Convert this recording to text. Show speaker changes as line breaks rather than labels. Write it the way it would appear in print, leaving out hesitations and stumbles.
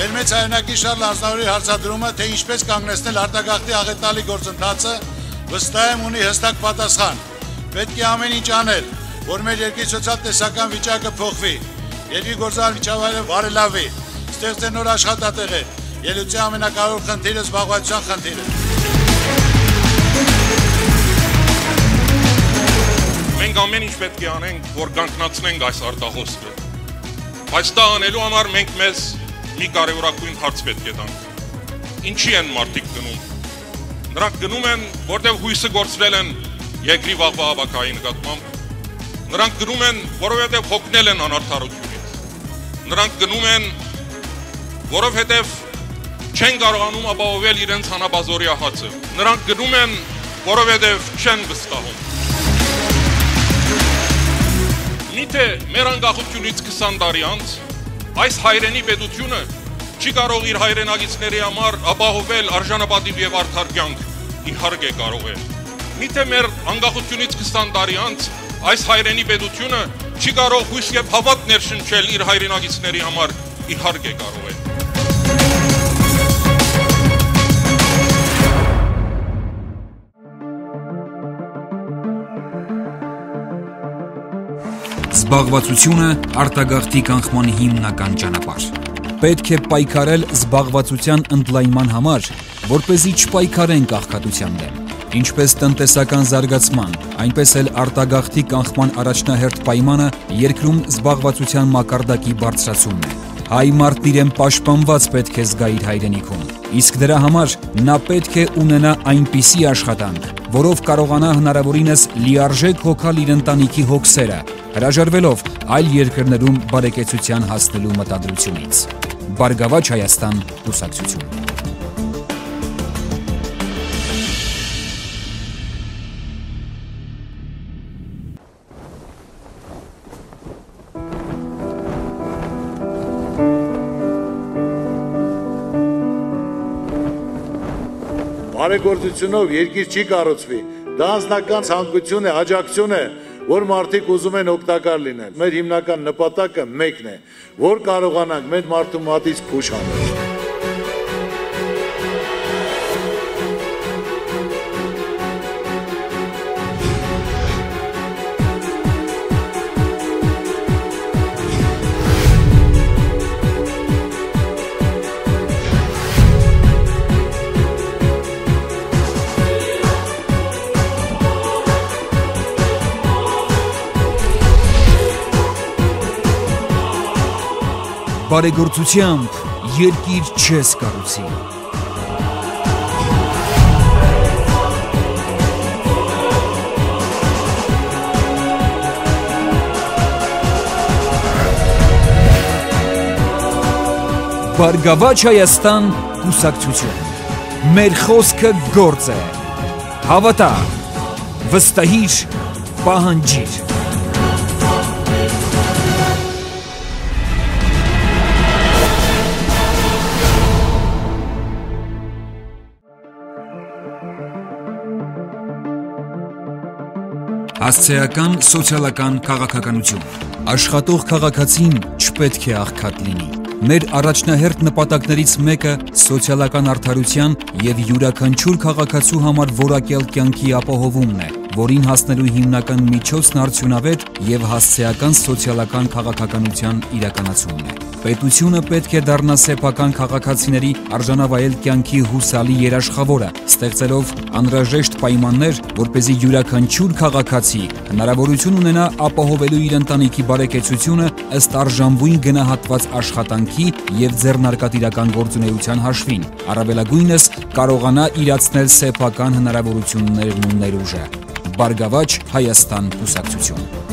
Մեր մեծ հայրենակի Շարլ Ազնավուրի հարցադրումը, թե ինչպես կանգնեցնել արտագաղթի աղետալի գործընթացը, վստահ եմ ունի հստակ պատասխան։ Պետք է ամեն ինչ անել, որ մեր երկրի սոցիալ-տնտեսական վիճակը փոխվի, երկրի գործարար միջավայրը բարելավի, ստեղծել նոր աշխատատեղեր, ելույթի ամենակարևոր խնդիրը զբաղվածության խնդիրը։
Մենք ամեն ինչ պետք է անենք, որ կանգնացնենք այս արտահոսքը։ Բայց դա անելու համար մենք մեզ մի կարևորագույն հարց պետք է տանք։ Ինչի են մարդիկ գնում։ Նրանք գնում են, որտեղ հույսը գործվել են երկրի վաղվա հավաքային նկատմամբ։ Նրանք գնում են, որովհետև հոգնել են անարդարությունից։ Նրանք գնում են, որովհետև չեն կարողանում ապահովել իրենց հանաբազորյա հացը։ Նրանք գնում են, որովհետև չեն վստահում։ Միթե մեր անկախությունից 20 տարի անց այս հայրենի պետությունը չի կարող իր հայրենակիցների համար ապահովել արժանապատիվ եւ արդար կյանք, իհարկե կարող է։ Միթե մեր անկախությունից 20 տարի անց այս հայրենի պետությունը չի կարող հույս եւ հավատ ներշնչել իր հայրենակիցների համար, իհարկե կարող է։
Զբաղվածությունը արտագաղթի կանխման հիմնական ճանապարհ։ Պետք է պայքարել զբաղվածության ընդլայնման համար, որպեսզի չպայքարենք աղքատության դեմ։ Ինչպես տնտեսական զարգացման, այնպես էլ արտագաղթի կանխման առաջնահերթ պայմանը երկրում զբաղվածության մակարդակի բարձրացումն է։ Հայ մարդն իրեն պաշտպանված պետք է զգա իր հայրենիքում, իսկ դրա համար նա պետք է ունենա այնպիսի աշխատանք, որով կարողանա հնարավորինս լիարժեք հոգալ իր ընտանիքի հոգսերը, հրաժարվելով այլ երկրներում բարեկեցության հասնելու մտադրությունից։ Բարգավաճ Հայաստան կուսակցություն։
Բարեգործությունով երկիր չի կառուցվի, դա անձնական ցանկություն է, աջակցություն է, որ մարդիկ ուզում են օգտակար լինել։ Մեր հիմնական նպատակը մեկն է, որ կարողանանք մեր մարդու մատից փուշ անել։
Բարեգործությամբ երկիր չես կառուցի։ Բարգավաճ Հայաստան կուսակցություն։ Մեր խոսքը գործ է։ Հավատա, վստահիր, պահանջիր։ Հասցեական սոցիալական քաղաքականություն։ Աշխատող քաղաքացին չպետք է աղքատ լինի։ Մեր առաջնահերթ նպատակներից մեկը սոցիալական արդարության եւ յուրաքանչյուր քաղաքացու համար որակյալ կյանքի ապահովումն է, որին հասնելու հիմնական միջոցն արդյունավետ եւ հասցեական սոցիալական քաղաքականության իրականացումն է։ Պետությունը պետք է դառնա սեփական քաղաքացիների արժանավայել կյանքի հուսալի երաշխավորը, ստեղծելով անհրաժեշտ պայմաններ, որպեսզի յուրաքանչյուր քաղաքացի հնարավորություն ունենա ապահովելու իր ընտանիքի բարեկեցությունը ըստ արժանվույն գնահատված աշխատանքի եւ ձեռնարկատիրական գործունեության հաշվին, առավելագույնս կարողանա իրացնել սեփական հնարավորություններն ու ներուժը։ Բարգավաճ Հայաստան կուսակցություն։